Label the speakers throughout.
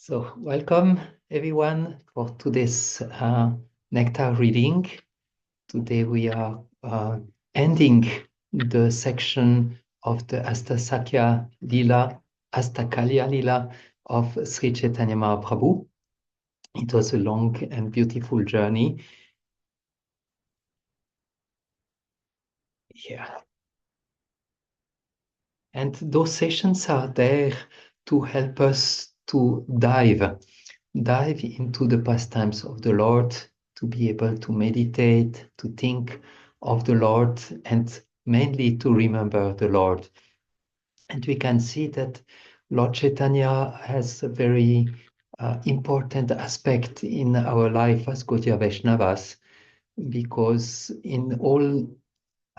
Speaker 1: So welcome everyone for today's Nectar reading. Today we are ending the section of the Astasakya Lila, Astakalya Lila of Sri Chaitanya Mahaprabhu. It was a long and beautiful journey. Yeah. And those sessions are there to help us to dive into the pastimes of the Lord, to be able to meditate, to think of the Lord, and mainly to remember the Lord. And we can see that Lord Chaitanya has a very important aspect in our life as Gaudiya Vaishnavas, because in all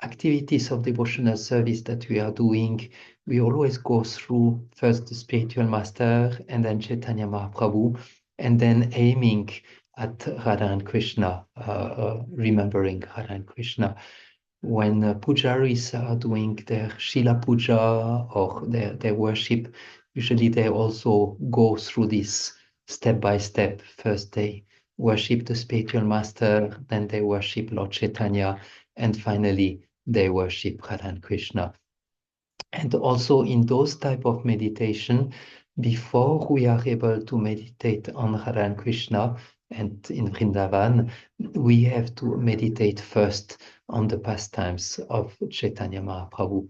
Speaker 1: activities of devotional service that we are doing, we always go through first the spiritual master and then Chaitanya Mahaprabhu, and then aiming at Radha and Krishna, remembering Radha and Krishna. When pujaris are doing their Shila Puja or their worship, usually they also go through this step by step. First they worship the spiritual master, then they worship Lord Chaitanya, and finally they worship Radha and Krishna. And also in those type of meditation, before we are able to meditate on Radha and Krishna and in Vrindavan, we have to meditate first on the pastimes of Chaitanya Mahaprabhu.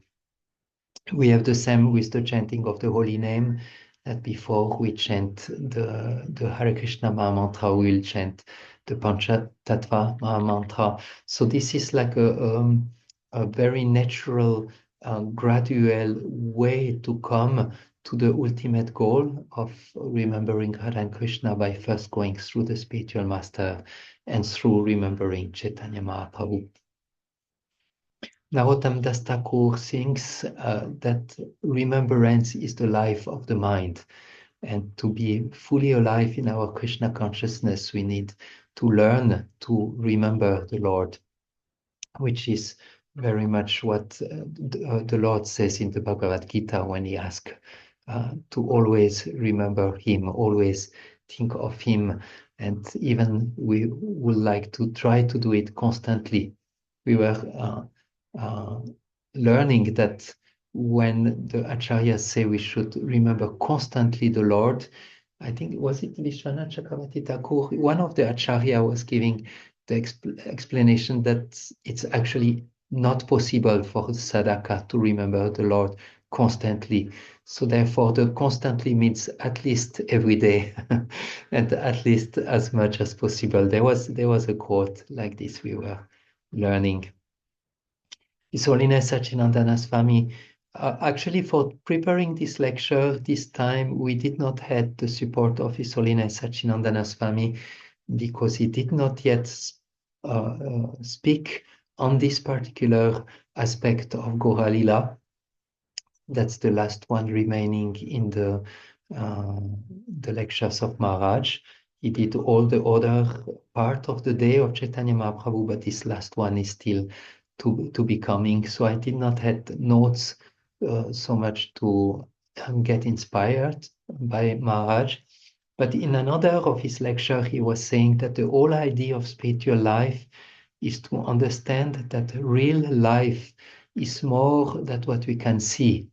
Speaker 1: We have the same with the chanting of the holy name, that before we chant the Hare Krishna Maha Mantra, we will chant the Panchatattva Maha Mantra. So this is like a very natural, gradual way to come to the ultimate goal of remembering Radha and Krishna by first going through the spiritual master and through remembering Chaitanya Mahaprabhu. Narottam Das Thakur thinks that remembrance is the life of the mind. And to be fully alive in our Krishna consciousness, we need to learn to remember the Lord, which is very much what the Lord says in the Bhagavad Gita when he asks to always remember him, always think of him. And even we would like to try to do it constantly. We were learning that when the acharyas say we should remember constantly the Lord, I think, was it Vishwanath Chakravarti Thakur? One of the acharya was giving the explanation that it's actually not possible for the sadhaka to remember the Lord constantly. So therefore, the constantly means at least every day and at least as much as possible. There was a quote like this we were learning. His Holiness Sachinandana Swami, actually for preparing this lecture this time, we did not have the support of His Holiness Sachinandana Swami because he did not yet speak on this particular aspect of Gauranga. That's the last one remaining in the lectures of Maharaj. He did all the other part of the day of Chaitanya Mahaprabhu, but this last one is still to be coming. So I did not have notes so much to get inspired by Maharaj. But in another of his lecture, he was saying that the whole idea of spiritual life is to understand that real life is more than what we can see.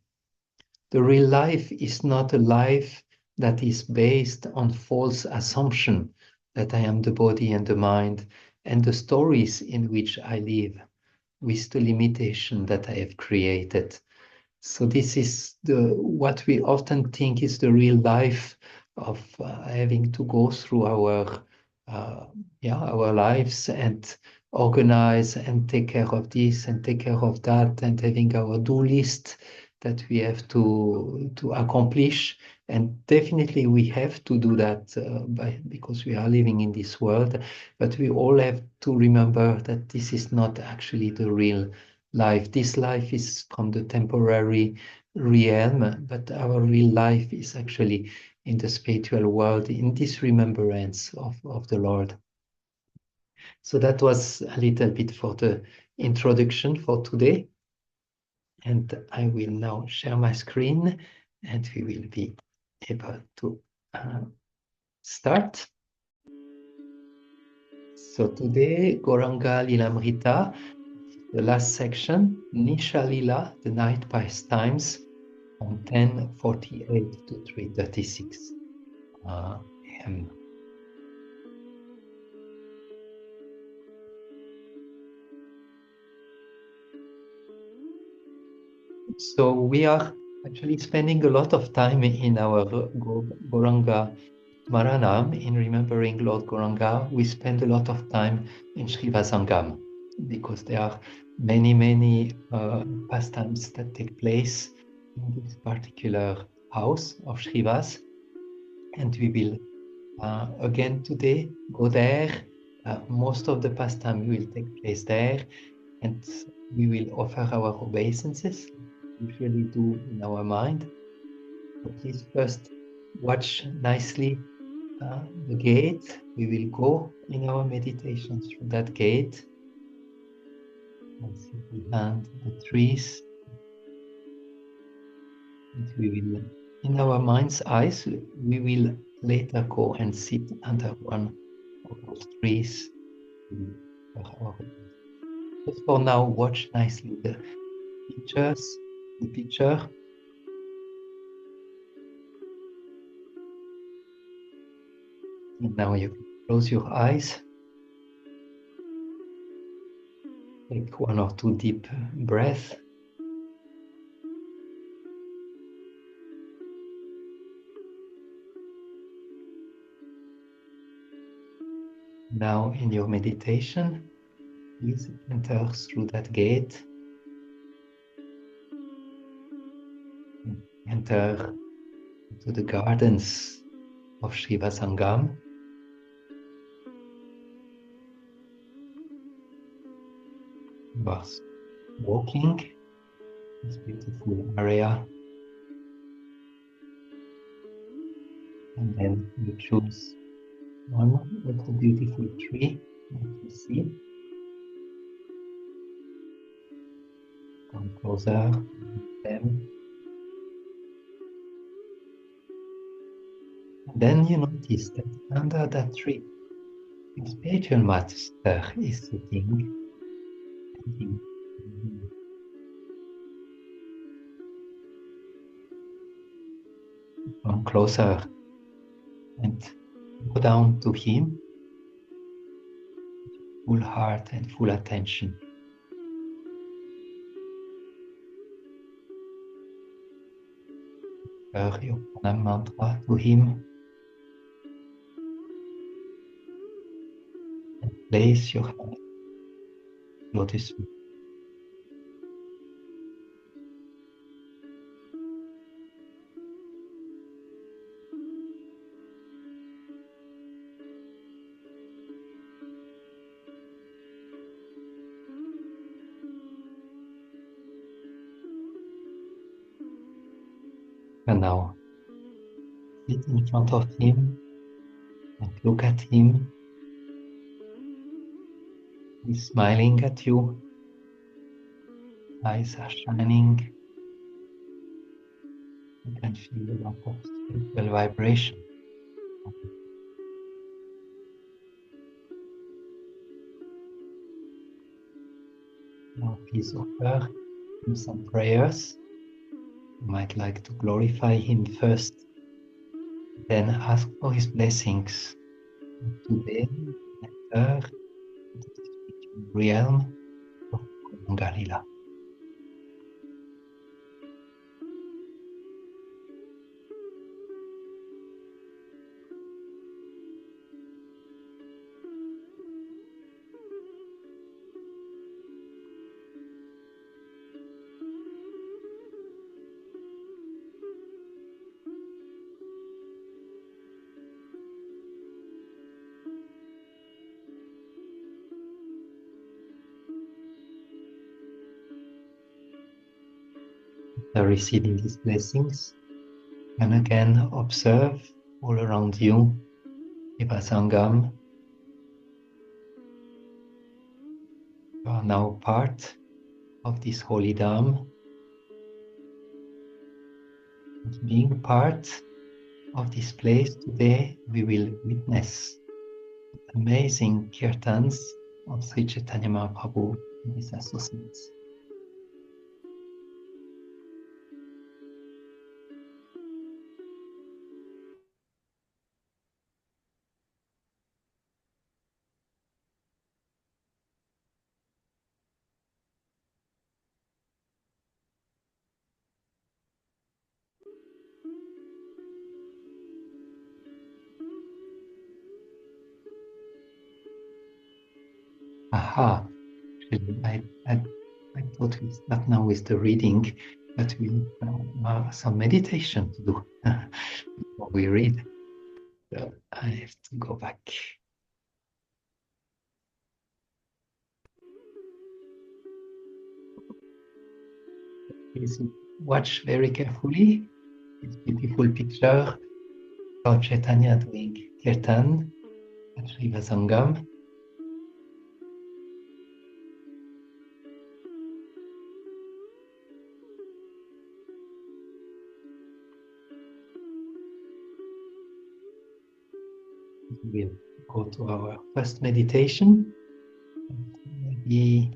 Speaker 1: The real life is not a life that is based on false assumption that I am the body and the mind and the stories in which I live with the limitation that I have created. So this is what we often think is the real life of having to go through our lives and organize and take care of this and take care of that and having our do list that we have to accomplish. And definitely we have to do that because we are living in this world, but we all have to remember that this is not actually the real life. This life is from the temporary realm, but our real life is actually in the spiritual world, in this remembrance of the Lord. So that was a little bit for the introduction for today. And I will now share my screen and we will be able to start. So today, Gauranga Lilamrita, the last section, Nisha-Lila, the night pastimes, from 10:48 to 3:36 a.m. So we are actually spending a lot of time in our Gauranga Smaranam, in remembering Lord Gauranga. We spend a lot of time in Srivasangam because there are many pastimes that take place in this particular house of Srivas. And we will again today go there. Most of the pastime will take place there, and we will offer our obeisances, usually do in our mind. So please first watch nicely the gate. We will go in our meditation through that gate and sit behind the trees. And we will, in our mind's eyes, we will later go and sit under one of those trees. Just for now, watch nicely the picture. And now you can close your eyes. Take one or two deep breaths. Now in your meditation, please enter through that gate. Enter into the gardens of Shiva Sangam. You are walking this beautiful area, and then you choose one of the beautiful tree that you see. Come closer to them. And then you notice that under that tree, the spiritual master is sitting. Come closer and go down to him, full heart and full attention. Your pranam mantra to him, and place your hand lotus. And now sit in front of him and look at him. He's smiling at you. Eyes are shining. You can feel a lot of spiritual vibration. Now please offer him some prayers. You might like to glorify him first, then ask for his blessings today, Nectar, the spiritual realm of Gauranga. After receiving these blessings, and again observe all around you, Shiva Sangam. You are now part of this holy Dham. And being part of this place, today we will witness amazing kirtans of Sri Chaitanya Mahaprabhu and his associates. Aha, I thought we start now with the reading, but we have some meditation to do before we read. So I have to go back. Please watch very carefully this beautiful picture of Chaitanya doing kirtan at Shiva Sangam. We'll go to our first meditation. Maybe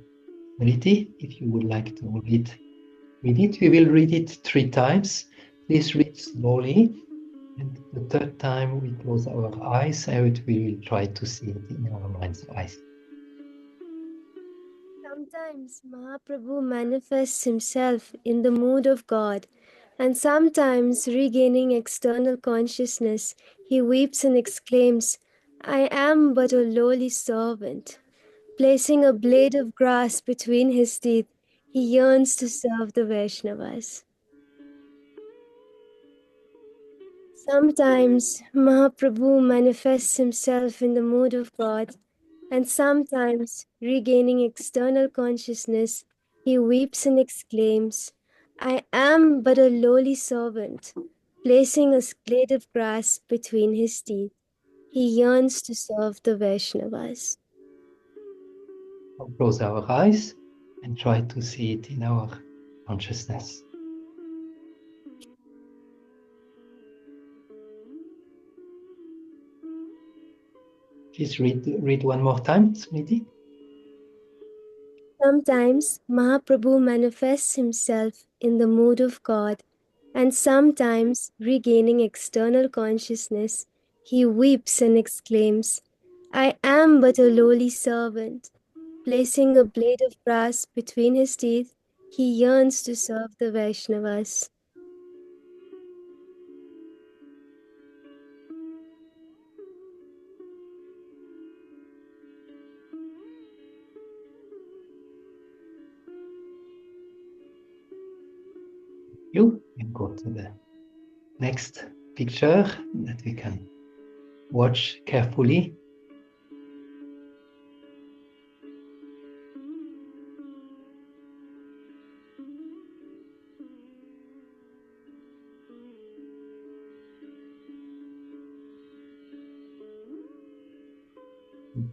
Speaker 1: Riti, if you would like to read it, we will read it 3 times. Please read slowly. And the third time we close our eyes and we will try to see it in our mind's eyes.
Speaker 2: Sometimes Mahaprabhu manifests himself in the mood of God, and sometimes regaining external consciousness, he weeps and exclaims, I am but a lowly servant. Placing a blade of grass between his teeth, he yearns to serve the Vaishnavas. Sometimes Mahaprabhu manifests himself in the mood of God, and sometimes, regaining external consciousness, he weeps and exclaims, I am but a lowly servant. Placing a blade of grass between his teeth, he yearns to serve the Vaishnavas.
Speaker 1: We'll close our eyes and try to see it in our consciousness. Please read one more time, Smriti.
Speaker 2: Sometimes Mahaprabhu manifests himself in the mood of God, and sometimes, regaining external consciousness, he weeps and exclaims, I am but a lowly servant. Placing a blade of grass between his teeth, he yearns to serve the Vaishnavas.
Speaker 1: You can go to the next picture that we can watch carefully.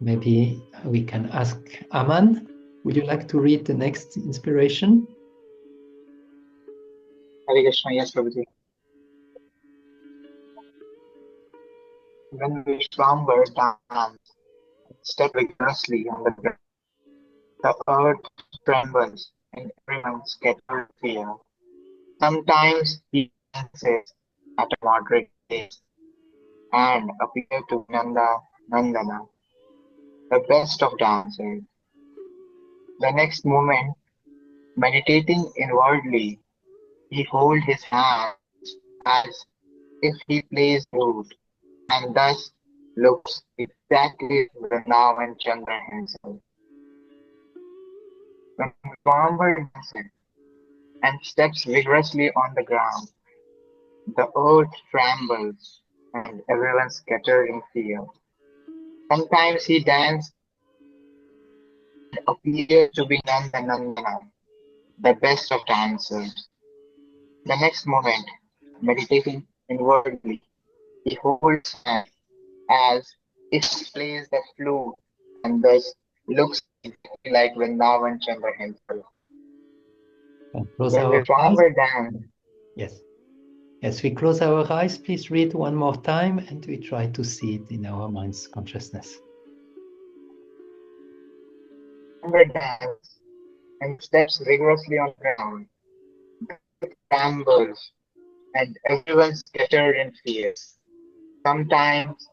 Speaker 1: Maybe we can ask Aman, would you like to read the next inspiration?
Speaker 3: Hare Krishna, yes, Prabhuji. When Vishwambar danced, stepped vigorously on the ground, the earth trembles and everyone scatters fear. Sometimes he dances at a moderate pace and appears to Nanda Nandana, the best of dancers. The next moment, meditating inwardly, he holds his hands as if he plays flute, and thus looks exactly like Vrindavan Chandra himself. When Vishwambar dances and steps vigorously on the ground, the earth trembles and everyone scatters in fear. Sometimes he dances and appears to be Nanda Nandana, the best of dancers. The next moment, meditating inwardly, he holds hands as if he plays the flute and thus looks exactly like Vrindavan Chandra himself.
Speaker 1: And close
Speaker 3: When
Speaker 1: our eyes.
Speaker 3: Vishwambar dances,
Speaker 1: Yes. As we close our eyes, please read one more time and we try to see it in our mind's consciousness.
Speaker 3: Gauranga dance and steps rigorously on ground. The trembles and everyone scattered in fears. Sometimes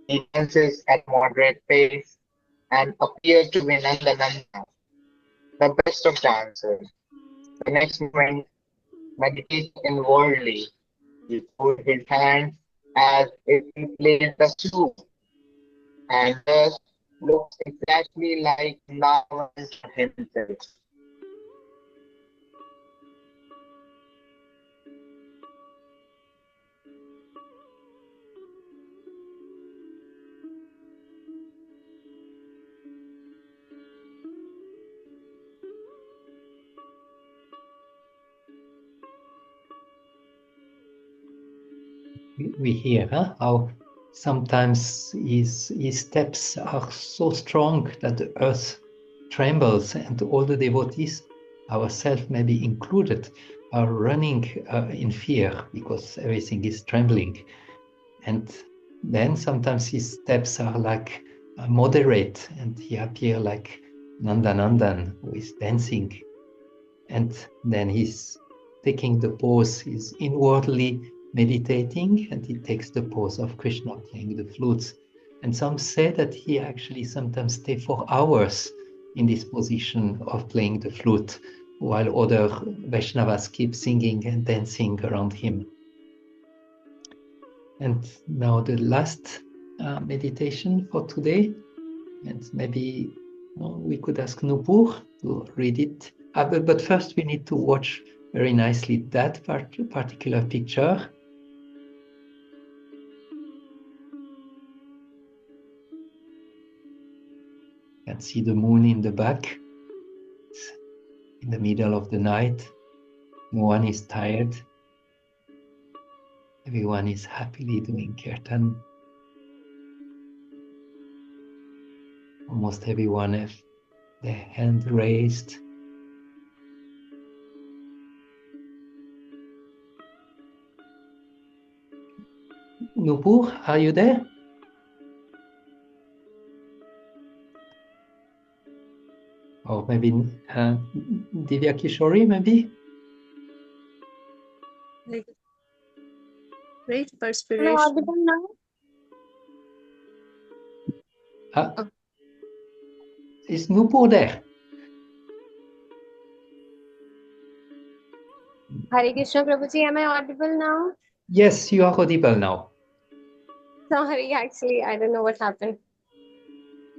Speaker 3: he dances at moderate pace and appears to be Nanda, the best of dancers. The next moment, meditating inwardly, he put his hands as if he played the flute and thus looks exactly like Navan himself.
Speaker 1: We hear how sometimes his steps are so strong that the earth trembles and all the devotees, ourselves maybe included, are running in fear because everything is trembling. And then sometimes his steps are like moderate and he appears like Nandanandan who is dancing. And then he's taking the pose, he's inwardly meditating and he takes the pose of Krishna playing the flutes. And some say that he actually sometimes stays for hours in this position of playing the flute while other Vaishnavas keep singing and dancing around him. And now the last meditation for today, and maybe we could ask Nupur to read it. But first we need to watch very nicely that particular picture. You can see the moon in the back. It's in the middle of the night. No one is tired. Everyone is happily doing kirtan. Almost everyone has their hand raised. Nupur, are you there? Or maybe Divya Kishori, maybe?
Speaker 4: Great
Speaker 2: Am I
Speaker 4: perspiration.
Speaker 2: audible now?
Speaker 1: Is Nupur there?
Speaker 2: Hare Krishna Prabhuji, am I audible now?
Speaker 1: Yes, you are audible now.
Speaker 2: Sorry, actually, I don't know what happened.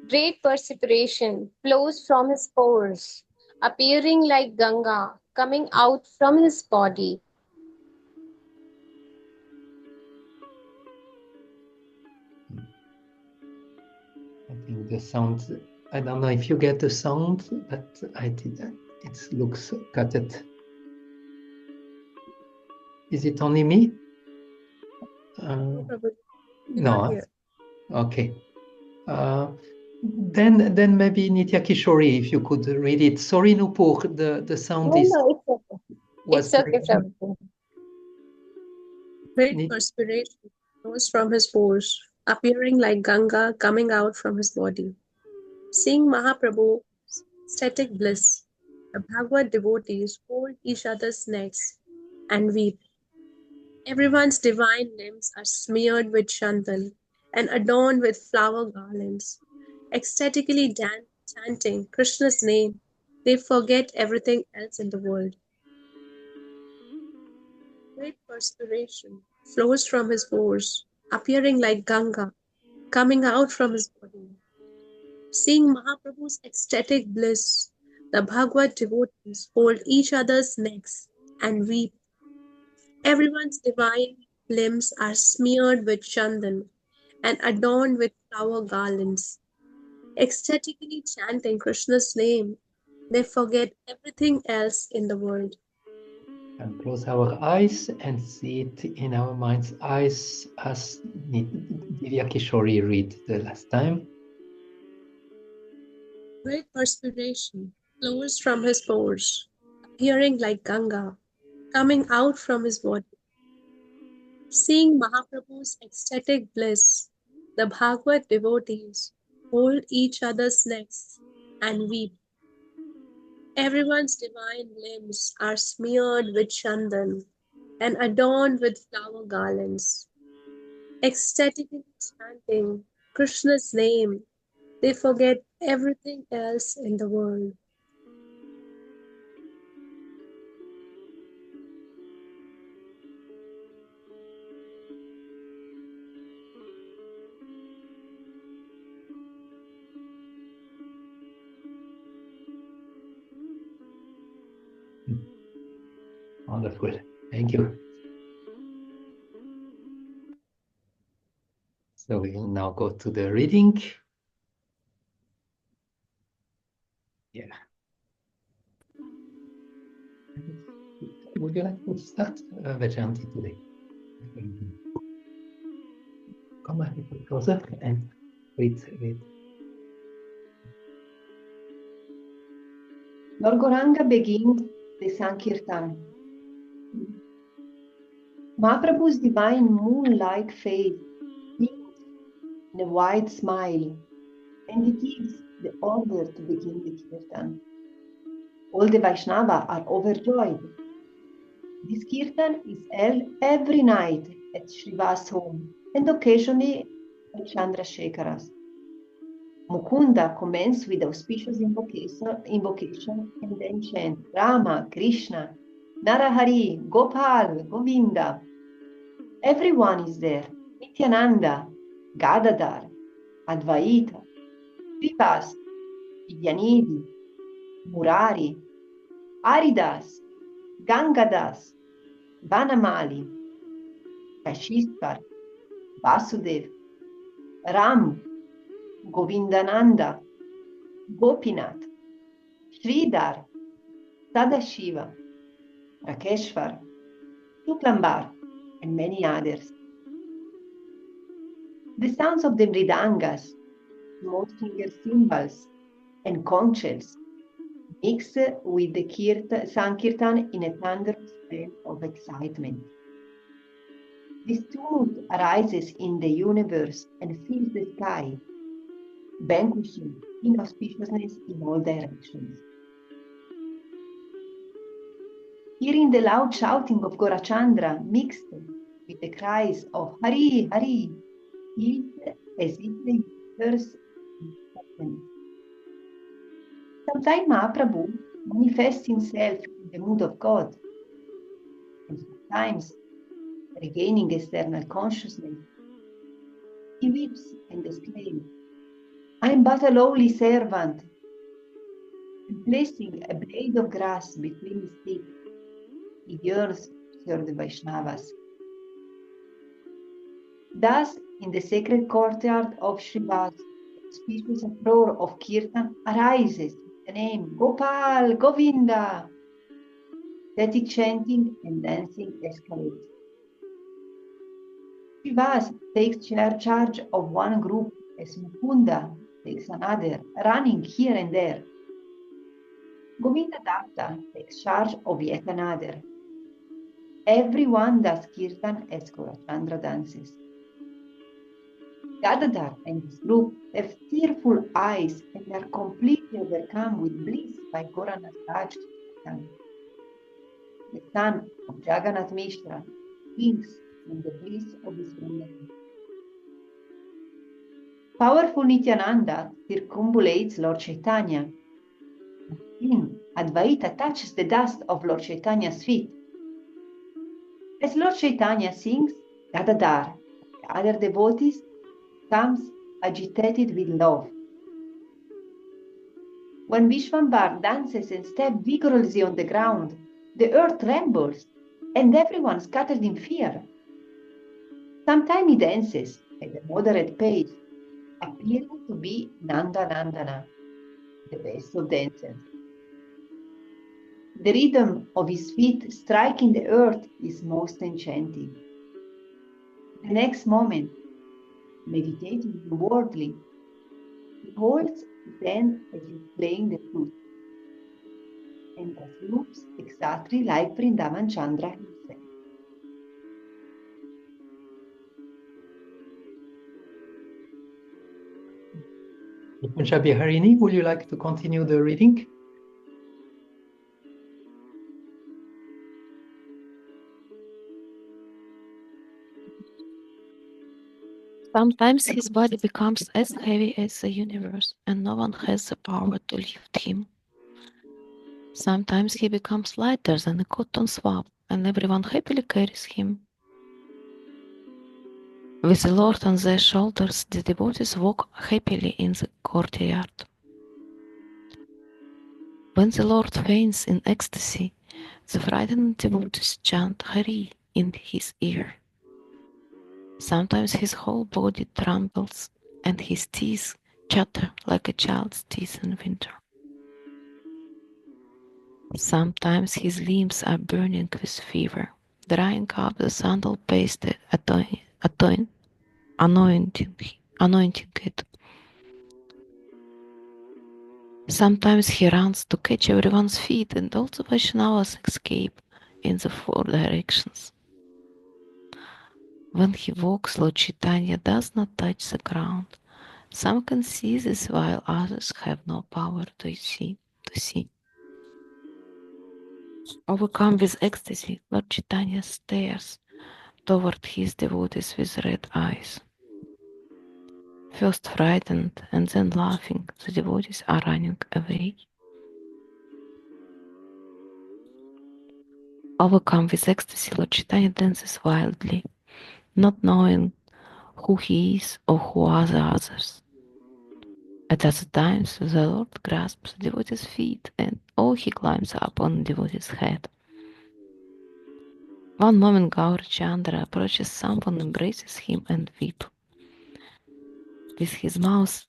Speaker 2: Great perspiration flows from his pores, appearing like Ganga, coming out from his body.
Speaker 1: I think the sound, I don't know if you get the sound, but I did. It looks cutted. Is it only me? No. Okay. Then maybe Nitya Kishori, if you could read it. Sorry, Nupur, the sound
Speaker 2: No,
Speaker 1: is.
Speaker 2: no, it's okay.
Speaker 1: Was
Speaker 2: It's okay, Prabhuji.
Speaker 4: Great perspiration flows from his pores, appearing like Ganga coming out from his body. Seeing Mahaprabhu's ecstatic bliss, the Bhagavad devotees hold each other's necks and weep. Everyone's divine limbs are smeared with chandan and adorned with flower garlands. Ecstatically chanting Krishna's name, they forget everything else in the world. Great perspiration flows from his pores, appearing like Ganga, coming out from his body. Seeing Mahaprabhu's ecstatic bliss, the Bhagavad devotees hold each other's necks and weep. Everyone's divine limbs are smeared with chandan and adorned with flower garlands. Ecstatically chanting Krishna's name, they forget everything else in the world.
Speaker 1: And close our eyes and see it in our mind's eyes as Divya Kishori read the last time.
Speaker 4: Great perspiration flows from his pores, appearing like Ganga, coming out from his body. Seeing Mahaprabhu's ecstatic bliss, the Bhagavad devotees hold each other's necks and weep. Everyone's divine limbs are smeared with chandan and adorned with flower garlands. Ecstatically chanting Krishna's name, they forget everything else in the world.
Speaker 1: Wonderful. Thank you. So we will now go to the reading. Yeah. Would you like to start, Vajanti, today? Come a little closer and read.
Speaker 5: Lord Gauranga begins the Sankirtan. Mahaprabhu's divine moon-like face beams in a wide smile, and he gives the order to begin the Kirtan. All the Vaishnava are overjoyed. This Kirtan is held every night at Srivas' home and occasionally at Chandrasekhara's. Mukunda commences with auspicious invocation and then chants Rama, Krishna, Narahari, Gopal, Govinda. Everyone is there. Nityananda, Gadadhar, Advaita, Srivas, Vidyanidhi, Murari, Haridas, Gangadas, Vanamali, Kashishkar, Vasudev, Ram, Govindananda, Gopinath, Sridhar, Sadashiva, Rakeshwar, Shuklambar, and many others. The sounds of the mridangas, small finger cymbals, and conchs mix with the Sankirtan in a thunderous strain of excitement. This tumult arises in the universe and fills the sky, vanquishing inauspiciousness in all directions. Hearing the loud shouting of Gorachandra mixed with the cries of Hari, Hari, feels as if the universe is open. Sometimes Mahaprabhu manifests himself in the mood of God, and sometimes, regaining external consciousness, he weeps and exclaims, I am but a lowly servant. And placing a blade of grass between his teeth, he yearns to serve the Vaishnavas. Thus, in the sacred courtyard of Srivas, the auspicious uproar of Kirtan arises with the name Gopal, Govinda. Static chanting and dancing escalates. Srivas takes charge of one group as Mukunda takes another, running here and there. Govinda Datta takes charge of yet another. Everyone does Kirtan as Gaurachandra dances. Gadadhar and his group have tearful eyes and are completely overcome with bliss by Gaurana's Kirtan. The son of Jagannath Mishra thinks in the bliss of his Vrindavan. Powerful Nityananda circumambulates Lord Chaitanya. In Advaita touches the dust of Lord Chaitanya's feet. As Lord Chaitanya sings, Gadadhar, the other devotees, comes agitated with love. When Vishwambar dances and steps vigorously on the ground, the earth trembles and everyone scatters in fear. Sometimes he dances at a moderate pace, appearing to be Nanda Nandana, the best of dancers. The rhythm of his feet striking the earth is most enchanting. The next moment, meditating inwardly, he holds his hand as if playing the flute, and thus looks exactly like Vrindavan Chandra himself.
Speaker 1: Punjabi Harini, would you like to continue the reading?
Speaker 6: Sometimes his body becomes as heavy as the universe, and no one has the power to lift him. Sometimes he becomes lighter than a cotton swab, and everyone happily carries him. With the Lord on their shoulders, the devotees walk happily in the courtyard. When the Lord faints in ecstasy, the frightened devotees chant Hari in his ear. Sometimes his whole body trembles, and his teeth chatter like a child's teeth in winter. Sometimes his limbs are burning with fever, drying up the sandal paste anointing it. Sometimes he runs to catch everyone's feet, and all the Vaishnavas escape in the four directions. When he walks, Lord Chaitanya does not touch the ground. Some can see this while others have no power to see. Overcome with ecstasy, Lord Chaitanya stares toward his devotees with red eyes. First frightened and then laughing, the devotees are running away. Overcome with ecstasy, Lord Chaitanya dances wildly, not knowing who he is or who are the others. At other times, the Lord grasps the devotee's feet and he climbs up on the devotee's head. One moment Gaurachandra approaches someone, embraces him and weeps. With his mouth,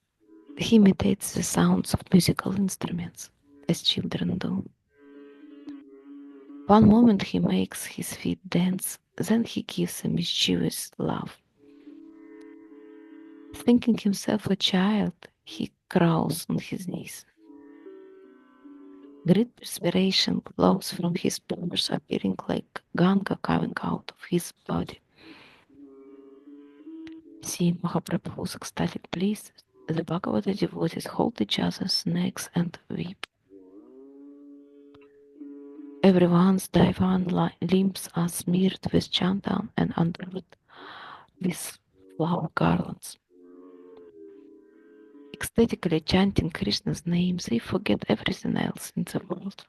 Speaker 6: he imitates the sounds of musical instruments, as children do. One moment he makes his feet dance, then he gives a mischievous laugh. Thinking himself a child, he crawls on his knees. Great perspiration flows from his pores, appearing like Ganga coming out of his body. Seeing Mahaprabhu's ecstatic bliss, the Bhagavata devotees hold each other's necks and weep. Everyone's divan limbs are smeared with chandan and adorned with flower garlands. Ecstatically chanting Krishna's name, they forget everything else in the world.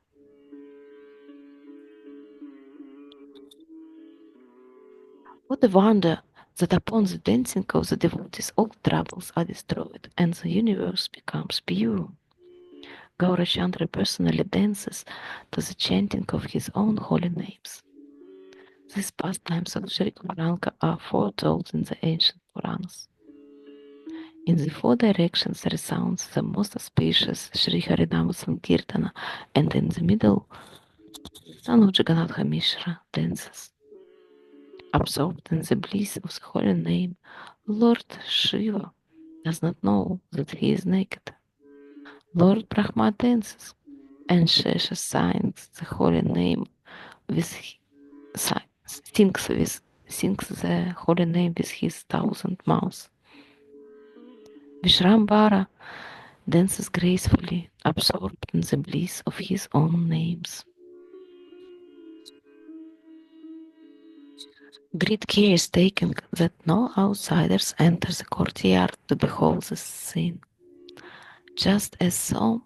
Speaker 6: What a wonder that upon the dancing of the devotees all troubles are destroyed and the universe becomes pure. Gaurachandra personally dances to the chanting of his own holy names. These pastimes of Sri Gauranga are foretold in the ancient Puranas. In the four directions resounds the most auspicious Sri Harinama Sankirtana, and in the middle, son of Jagannatha Mishra dances. Absorbed in the bliss of the holy name, Lord Shiva does not know that he is naked. Lord Brahma dances, and Shesha sings the holy name sings the holy name with his 1,000 mouths. Vishrambara dances gracefully, absorbed in the bliss of his own names. Great care is taken that no outsiders enter the courtyard to behold this scene. Just as so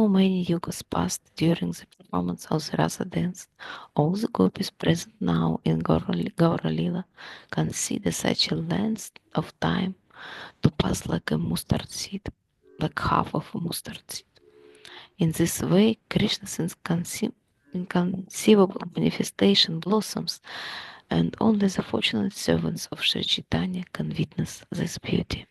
Speaker 6: many yugas passed during the performance of the Rasa dance, all the gopis present now in Gauralila consider such a length of time to pass like a mustard seed, like half of a mustard seed. In this way, Krishna's inconceivable manifestation blossoms, and only the fortunate servants of Sri Chaitanya can witness this beauty.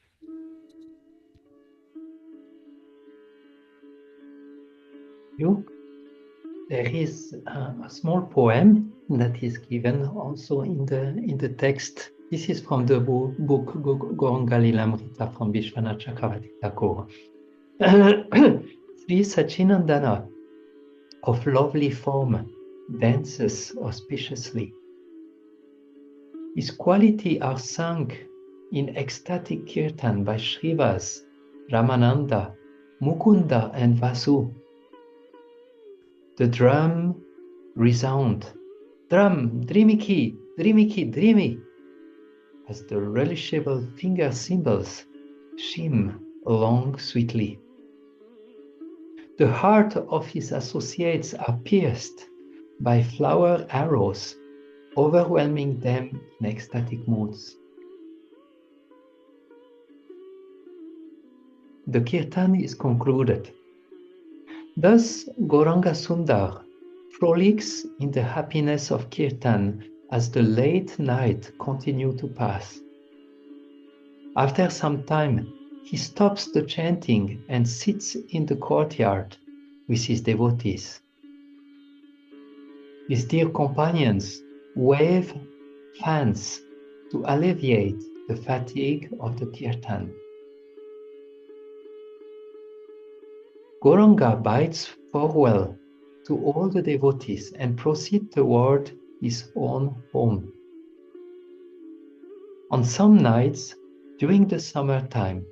Speaker 1: There is a small poem that is given also in the text. This is from the book Gauranga Lilamrita from Vishwanath Chakravarti Thakur. Sri Sachinandana, of lovely form, dances auspiciously. His quality are sung in ecstatic kirtan by Shrivas Ramananda, Mukunda, and Vasu. The drum resound. Drum, dreamy, dreamy, as the relishable finger cymbals shim along sweetly. The heart of his associates are pierced by flower arrows, overwhelming them in ecstatic moods. The kirtan is concluded. Thus, Gauranga Sundar frolics in the happiness of kirtan as the late night continues to pass. After some time, he stops the chanting and sits in the courtyard with his devotees. His dear companions wave fans to alleviate the fatigue of the kirtan. Gauranga bides farewell to all the devotees and proceeds toward his own home. On some nights, during the summertime,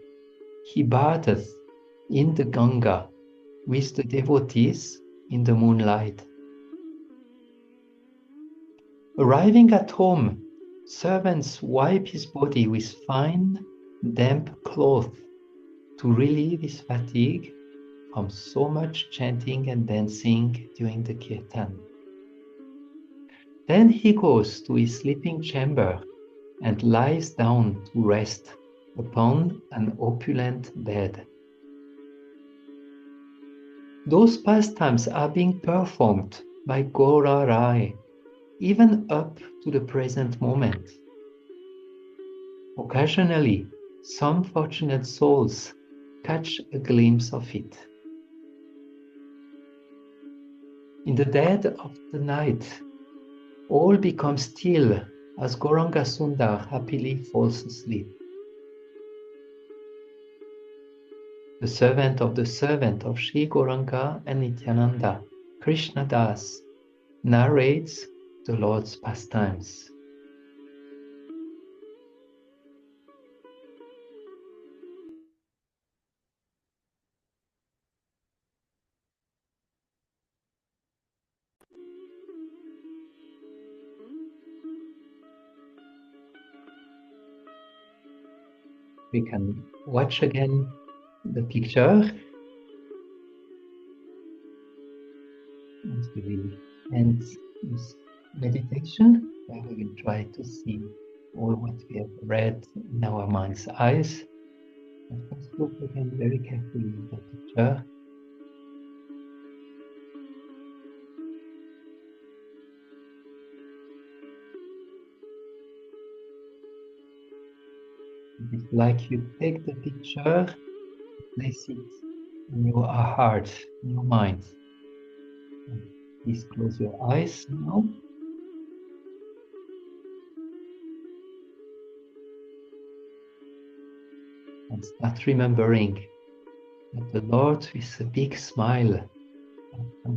Speaker 1: he batheth in the Ganga with the devotees in the moonlight. Arriving at home, servants wipe his body with fine, damp cloth to relieve his fatigue from so much chanting and dancing during the kirtan. Then he goes to his sleeping chamber and lies down to rest upon an opulent bed. Those pastimes are being performed by Gora Rai, even up to the present moment. Occasionally, some fortunate souls catch a glimpse of it. In the dead of the night, all becomes still as Gauranga Sundar happily falls asleep. The servant of Sri Gauranga and Nityananda, Krishna Das, narrates the Lord's pastimes. We can watch again the picture as we will end this meditation, where we will try to see all what we have read in our mind's eyes. And first look again very carefully at the picture. It's like you take the picture, place it in your heart, in your mind. And please close your eyes now. And start remembering that the Lord, with a big smile,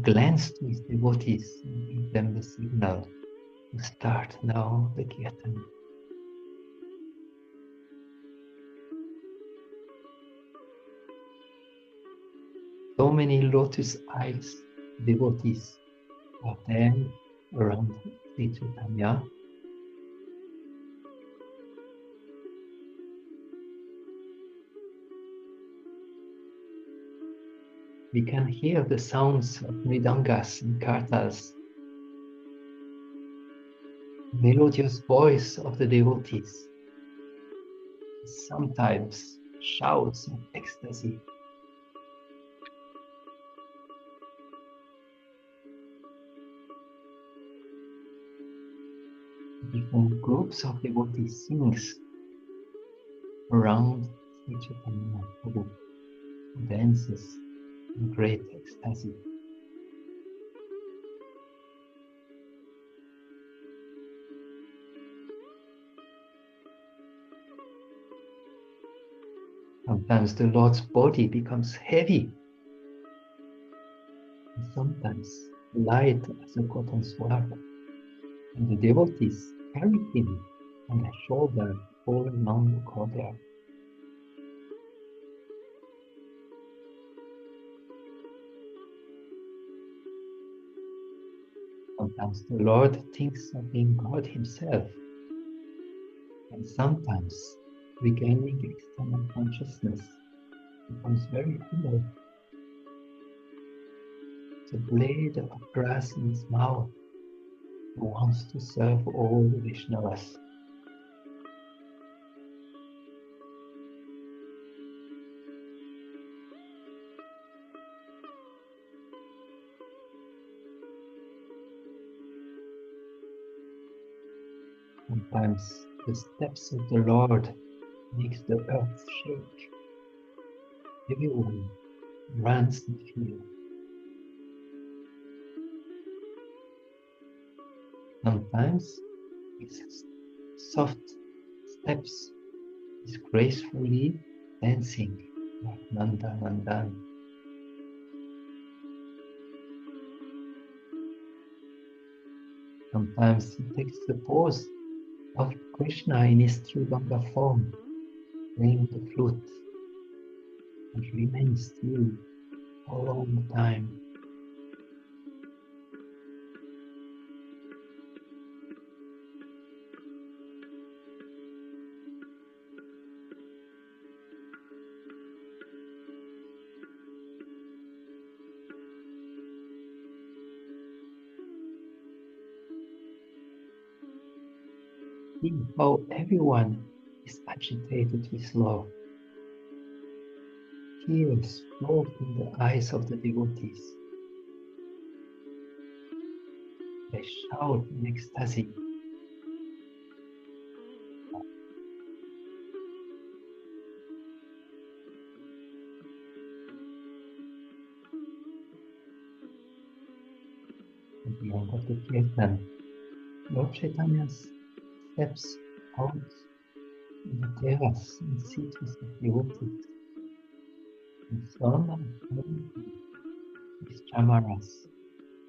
Speaker 1: glanced to his devotees and gave them the signal to start now the kirtan. So many lotus eyes devotees are there around Sri Chaitanya. We can hear the sounds of mridangas and kartals, the melodious voice of the devotees, sometimes shouts of ecstasy. Different groups of devotees sings around Sri Chaitanya Prabhu, who dances in great ecstasy. Sometimes the Lord's body becomes heavy, and sometimes light as a cotton swab, and the devotees carry him on their shoulder all around the courtyard. Sometimes the Lord thinks of being God himself, and sometimes regaining external consciousness becomes very humble. The blade of grass in his mouth, who wants to serve all the Vaishnavas. Sometimes the steps of the Lord makes the earth shake. Everyone runs in fear. Sometimes his soft steps is gracefully dancing like Nanda Nandan. Sometimes he takes the pose of Krishna in his Tribanga form, playing the flute, and remains still for a long time. See how everyone is agitated with love. Tears float in the eyes of the devotees. They shout in ecstasy. At the end of the kirtan, Lord Chaitanya steps out in the terrace and sits with the devotees. And some with chamaras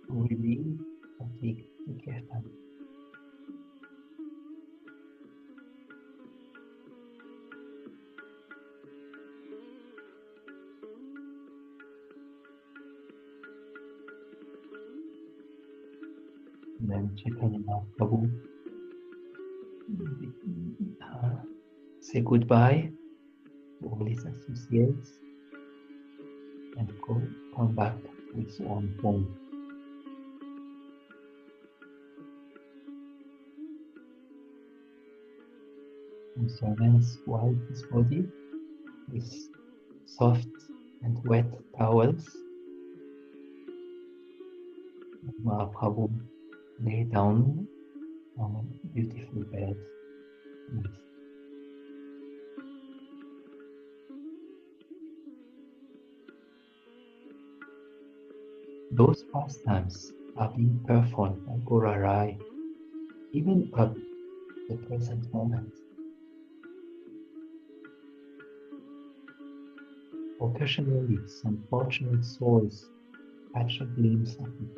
Speaker 1: who relieve fatigue the kirtan. And then Chaitanya Mahaprabhu say goodbye to all his associates and come back to his own home. And servants wipe his body with soft and wet towels. And Mahaprabhu lay down on a beautiful bed. Those pastimes are being performed by Gora Rai, even up to the present moment. Occasionally, some fortunate souls catch a glimpse of it.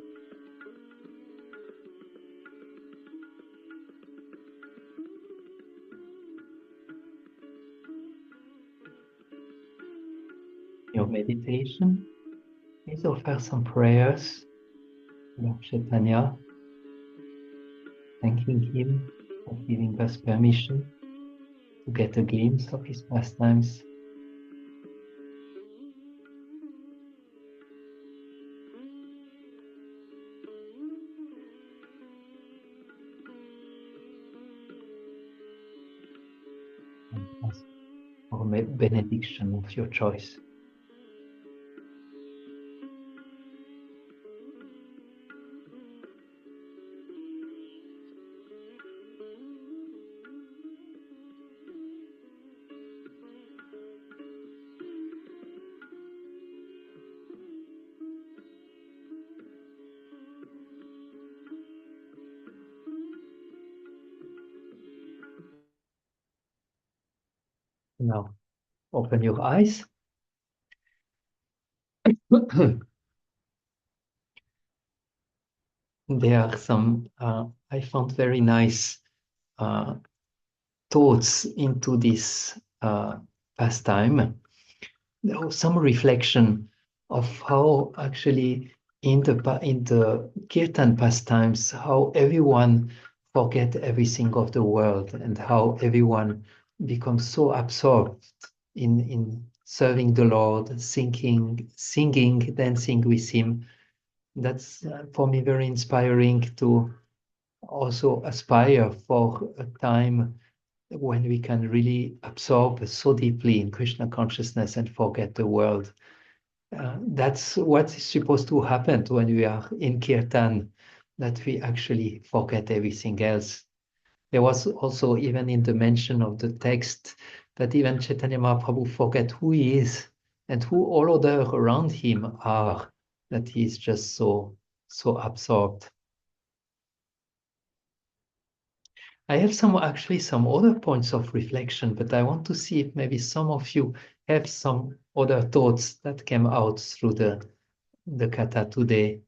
Speaker 1: Your meditation, please offer some prayers to Lord Chaitanya, thanking him for giving us permission to get a glimpse of his pastimes. And ask for a benediction of your choice. Now, open your eyes. There are some, I found very nice thoughts into this pastime. There was some reflection of how actually in the kirtan pastimes, how everyone forget everything of the world and how everyone becomes so absorbed in serving the Lord, singing, dancing with Him. That's for me very inspiring to also aspire for a time when we can really absorb so deeply in Krishna consciousness and forget the world. That's what is supposed to happen when we are in Kirtan, that we actually forget everything else. There was also even in the mention of the text that even Chaitanya Mahaprabhu forget who he is and who all other around him are, that he is just so absorbed. I have actually some other points of reflection, but I want to see if maybe some of you have some other thoughts that came out through the kata today.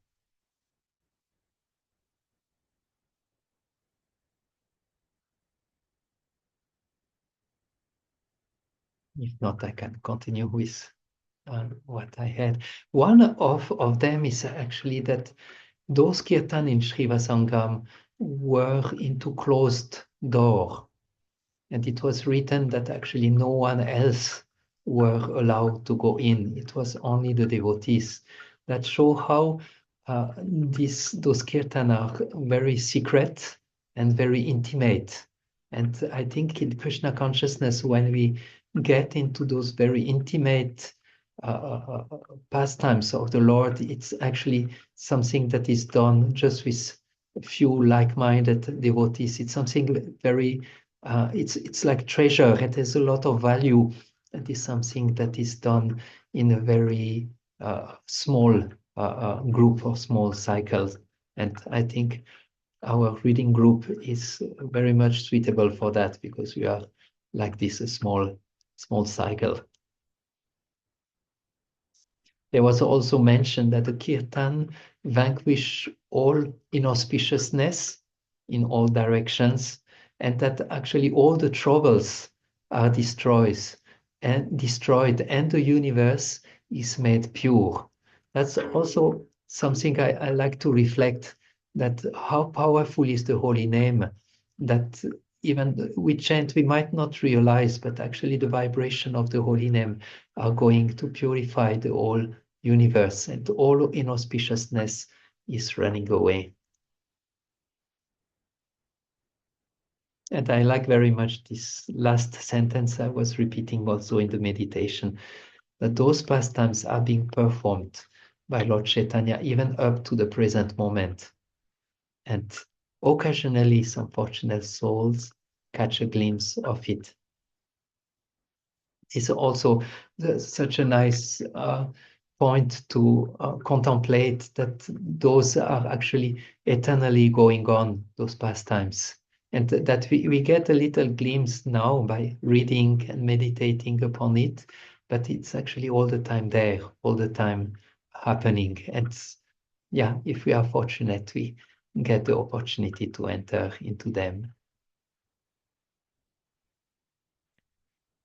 Speaker 1: If not, I can continue with what I had. One of them is actually that those kirtan in Srivasangam were into closed door. And it was written that actually no one else were allowed to go in. It was only the devotees. That show how those kirtan are very secret and very intimate. And I think in Krishna consciousness, when we get into those very intimate pastimes of the Lord, it's actually something that is done just with a few like-minded devotees. It's something very it's like treasure. It has a lot of value. It is something that is done in a very small group or small cycles. And I think our reading group is very much suitable for that because we are like this, a small cycle. There was also mentioned that the kirtan vanquish all inauspiciousness in all directions, and that actually all the troubles are destroyed, and the universe is made pure. That's also something I like to reflect, that how powerful is the holy name, that even we chant, we might not realize, but actually the vibration of the holy name are going to purify the whole universe, and all inauspiciousness is running away. And I like very much this last sentence I was repeating also in the meditation, that those pastimes are being performed by Lord Chaitanya even up to the present moment. And occasionally some fortunate souls catch a glimpse of it. It's also such a nice point to contemplate that those are actually eternally going on, those pastimes. And that we get a little glimpse now by reading and meditating upon it, but it's actually all the time there, all the time happening. And yeah, if we are fortunate, we get the opportunity to enter into them.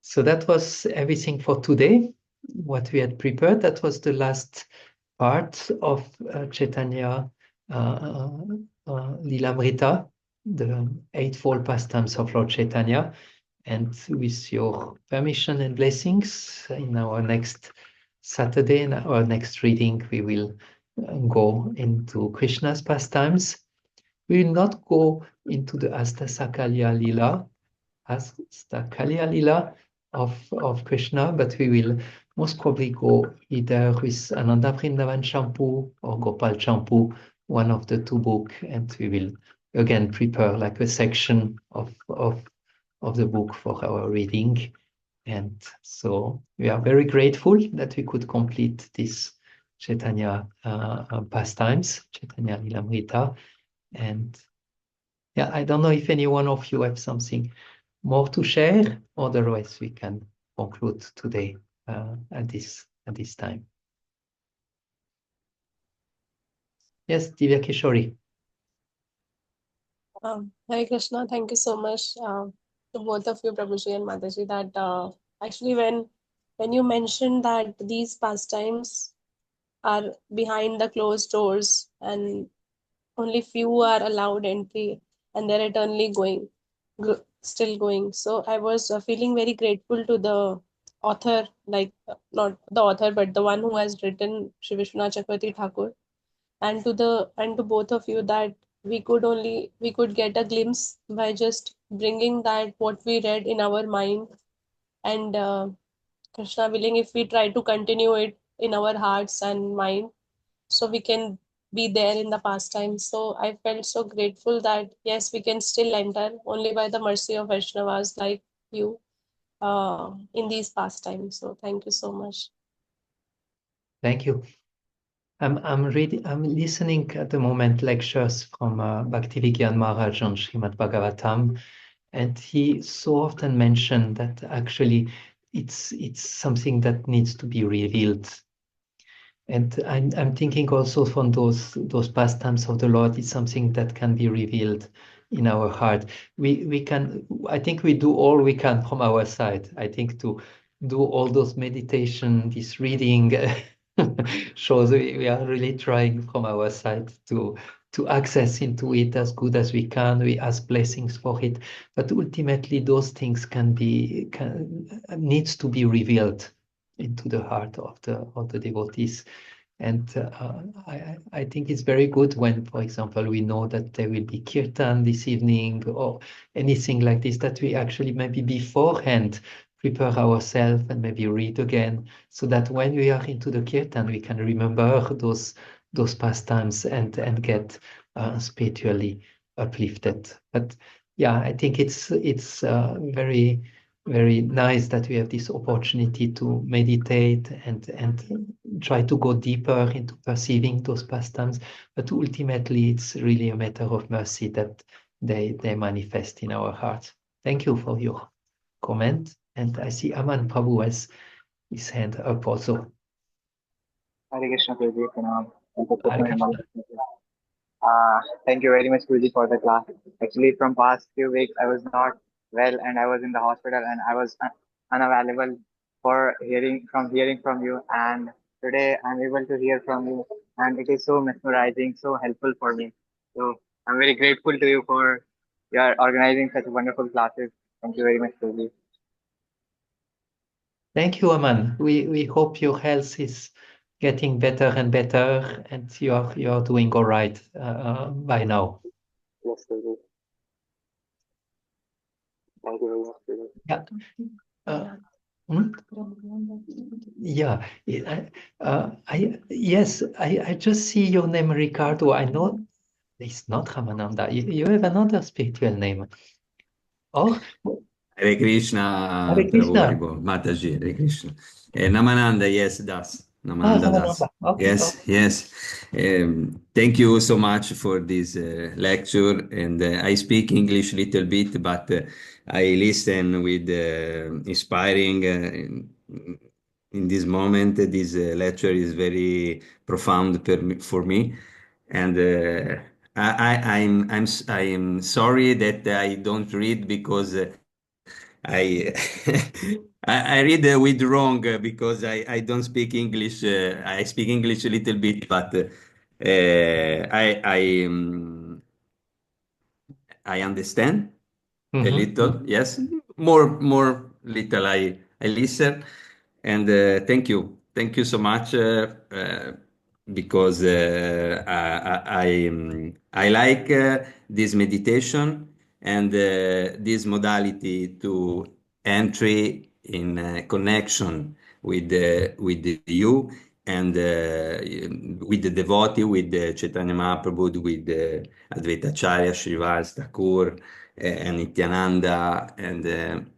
Speaker 1: So that was everything for today, what we had prepared. That was the last part of Chaitanya Lilamrita, the Eightfold Pastimes of Lord Chaitanya. And with your permission and blessings, in our next Saturday, in our next reading, we will go into Krishna's pastimes. We will not go into the Astasakalya Lila, as the Kalya Lila of Krishna, but we will most probably go either with Ananda Vrindavan Champu or Gopal Champu, one of the two books, and we will again prepare like a section of the book for our reading. And so we are very grateful that we could complete this Chaitanya pastimes, Chaitanya Lilamrita. And yeah, I don't know if any one of you have something more to share. Otherwise, we can conclude today at this time. Yes, Divya Kishori.
Speaker 4: Hare Krishna, thank you so much to both of you, Prabhuji and Mataji, that actually when you mentioned that these pastimes are behind the closed doors, and only few are allowed entry, and they're eternally going, still going. So I was feeling very grateful to the author, like not the author, but the one who has written Shri Vishwanath Chakravarti Thakur, and to both of you, that we could get a glimpse by just bringing that what we read in our mind, and Krishna willing, if we try to continue it in our hearts and mind, so we can be there in the pastime. So I felt so grateful that yes, we can still enter only by the mercy of Vaishnavas like you in these pastimes. So thank you so much.
Speaker 1: Thank you. I'm listening at the moment lectures from Bhaktivedanta Maharaj on Srimad Bhagavatam, and he so often mentioned that actually it's something that needs to be revealed. And I'm thinking also from those pastimes of the Lord, it's something that can be revealed in our heart. We can, I think we do all we can from our side. I think to do all those meditation, this reading shows we are really trying from our side to access into it as good as we can. We ask blessings for it, but ultimately those things needs to be revealed into the heart of the devotees. And I think it's very good when, for example, we know that there will be kirtan this evening or anything like this, that we actually maybe beforehand prepare ourselves and maybe read again, so that when we are into the kirtan, we can remember those pastimes and get spiritually uplifted. But yeah, I think it's very very nice that we have this opportunity to meditate and try to go deeper into perceiving those pastimes. But ultimately, it's really a matter of mercy that they manifest in our hearts. Thank you for your comment. And I see Aman Prabhu has his hand up also.
Speaker 3: Hare Krishna, Guruji.
Speaker 1: Hare Krishna.
Speaker 3: Thank you very much, Guruji, for the class. Actually, from past few weeks, I was not well and I was in the hospital and I was unavailable for hearing from you. And today I'm able to hear from you, and it is so mesmerizing, so helpful for me. So I'm very grateful to you for your organizing such wonderful classes. Thank you very much, Guruji.
Speaker 1: Thank you, Aman. We hope your health is getting better and better, and you're doing all right by now.
Speaker 3: Yes, Guruji. Thank you very much, Guruji.
Speaker 1: Yeah. Hmm? Yeah. Yes, I just see your name, Ricardo. I know it's not Ramananda. You have another spiritual name. Oh,
Speaker 7: Hare Krishna,
Speaker 1: Hare
Speaker 7: Prabhu
Speaker 1: Krishna.
Speaker 7: Haribo, Mataji, Hare Krishna. Namananda, yes, das. Namananda, das.
Speaker 1: Ramananda. Okay.
Speaker 7: Yes, yes. Thank you so much for this lecture. And I speak English a little bit, but I listen with inspiring in this moment. This lecture is very profound for me. And I'm sorry that I don't read because I I read with wrong because I don't speak English. I speak English a little bit, but I understand a
Speaker 1: Mhm.
Speaker 7: little. Yes, more little. I listen, and thank you so much because I like this meditation and this modality to entry in connection with you and with the devotee, with Chaitanya Mahaprabhu, with Advaita Acharya, Srivas Thakur, and Nityananda, and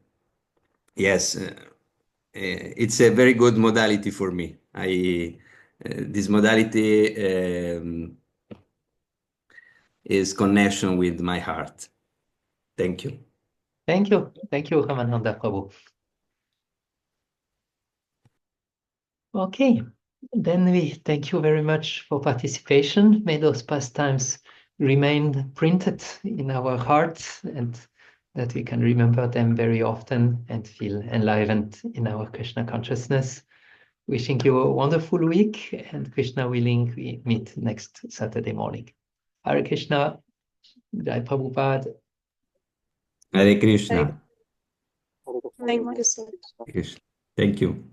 Speaker 7: yes, it's a very good modality for me. This modality is connection with my heart. Thank you.
Speaker 1: Thank you. Thank you, Ramananda Prabhu. Okay. Then we thank you very much for participation. May those pastimes remain printed in our hearts and that we can remember them very often and feel enlivened in our Krishna consciousness. Wishing you a wonderful week, and Krishna willing, we meet next Saturday morning. Hare Krishna, Jai Prabhupada.
Speaker 7: Hare Krishna.
Speaker 4: Thank you so much.
Speaker 7: Krishna. Thank you.